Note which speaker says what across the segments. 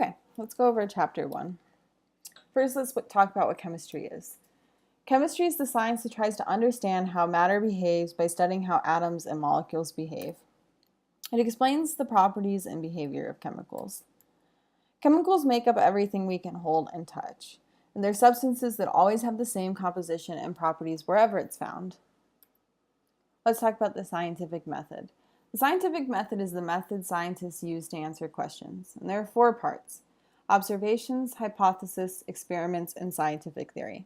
Speaker 1: Okay, let's go over chapter 1. First, let's talk about what chemistry is. Chemistry is the science that tries to understand how matter behaves by studying how atoms and molecules behave. It explains the properties and behavior of chemicals. Chemicals make up everything we can hold and touch, and they're substances that always have the same composition and properties wherever it's found. Let's talk about the scientific method. The scientific method is the method scientists use to answer questions, and there are 4 parts: observations, hypothesis, experiments, and scientific theory.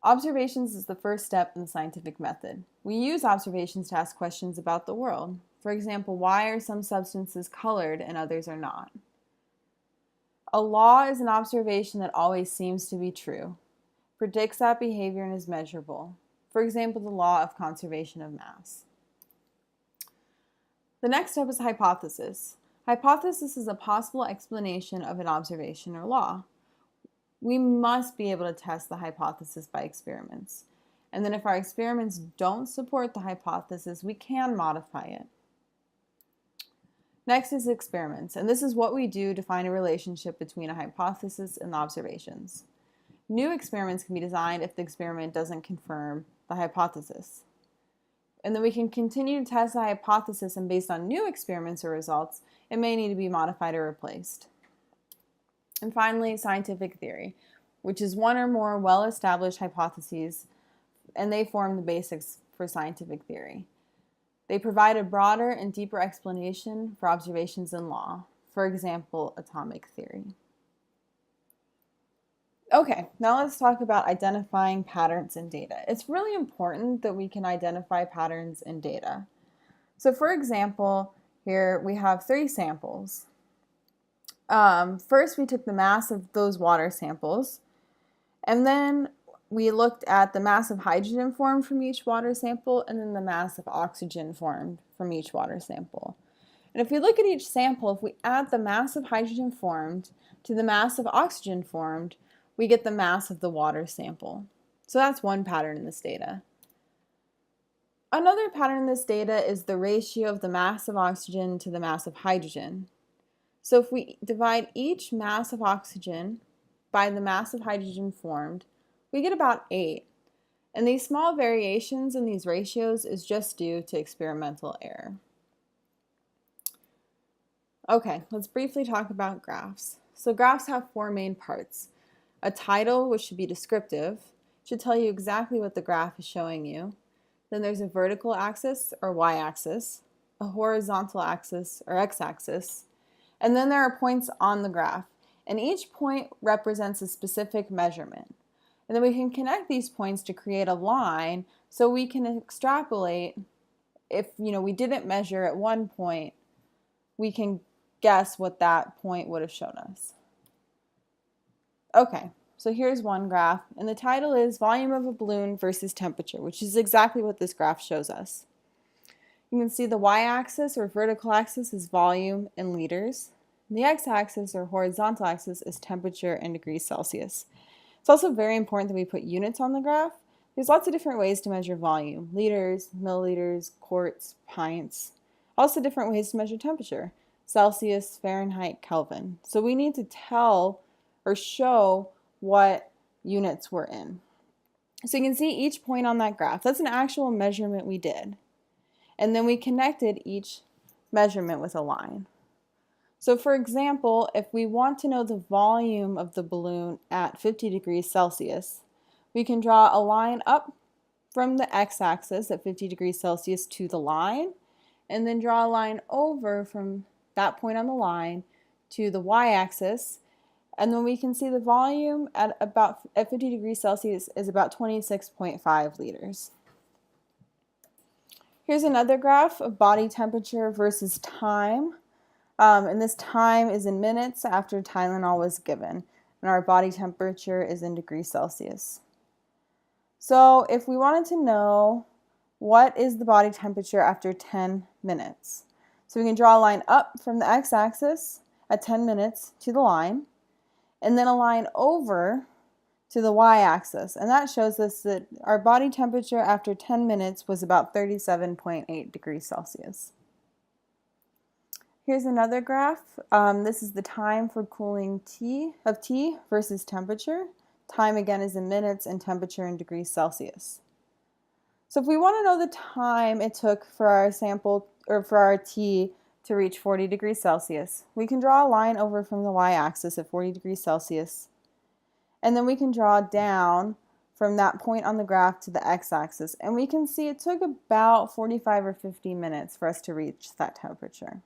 Speaker 1: Observations is the first step in the scientific method. We use observations to ask questions about the world. For example, why are some substances colored and others are not? A law is an observation that always seems to be true, predicts that behavior, and is measurable. For example, the law of conservation of mass. The next step is hypothesis. Hypothesis is a possible explanation of an observation or law. We must be able to test the hypothesis by experiments. And then if our experiments don't support the hypothesis, we can modify it. Next is experiments, and this is what we do to find a relationship between a hypothesis and the observations. New experiments can be designed if the experiment doesn't confirm the hypothesis. And then we can continue to test the hypothesis, and based on new experiments or results, it may need to be modified or replaced. And finally, scientific theory, which is one or more well-established hypotheses, and they form the basics for scientific theory. They provide a broader and deeper explanation for observations in law, for example, atomic theory. Okay, now let's talk about identifying patterns in data. It's really important that we can identify patterns in data. So for example, here we have 3 samples. First, we took the mass of those water samples, and then we looked at the mass of hydrogen formed from each water sample, and then the mass of oxygen formed from each water sample. And if we look at each sample, if we add the mass of hydrogen formed to the mass of oxygen formed, we get the mass of the water sample. So that's one pattern in this data. Another pattern in this data is the ratio of the mass of oxygen to the mass of hydrogen. So if we divide each mass of oxygen by the mass of hydrogen formed, we get about 8. And these small variations in these ratios is just due to experimental error. Okay, let's briefly talk about graphs. So graphs have 4 main parts. A title, which should be descriptive, should tell you exactly what the graph is showing you. Then there's a vertical axis or y-axis, a horizontal axis or x-axis, and then there are points on the graph, and each point represents a specific measurement. And then we can connect these points to create a line so we can extrapolate. If we didn't measure at one point, we can guess what that point would have shown us. Okay, so here's one graph, and the title is Volume of a Balloon versus Temperature, which is exactly what this graph shows us. You can see the y-axis or vertical axis is volume in liters. And the x-axis or horizontal axis is temperature in degrees Celsius. It's also very important that we put units on the graph. There's lots of different ways to measure volume: liters, milliliters, quarts, pints. Also different ways to measure temperature: Celsius, Fahrenheit, Kelvin. So we need to tell or show what units we're in. So you can see each point on that graph. That's an actual measurement we did. And then we connected each measurement with a line. So for example, if we want to know the volume of the balloon at 50 degrees Celsius, we can draw a line up from the x-axis at 50 degrees Celsius to the line, and then draw a line over from that point on the line to the y-axis, and then we can see the volume at 50 degrees Celsius is about 26.5 liters. Here's another graph of body temperature versus time. And this time is in minutes after Tylenol was given, and our body temperature is in degrees Celsius. So if we wanted to know what is the body temperature after 10 minutes, so we can draw a line up from the x-axis at 10 minutes to the line, and then a line over to the y-axis, and that shows us that our body temperature after 10 minutes was about 37.8 degrees Celsius. Here's another graph. This is the time for cooling tea versus temperature. Time again is in minutes and temperature in degrees Celsius. So if we want to know the time it took for our sample or for our tea to reach 40 degrees Celsius, we can draw a line over from the y-axis at 40 degrees Celsius, and then we can draw down from that point on the graph to the x-axis, and we can see it took about 45 or 50 minutes for us to reach that temperature.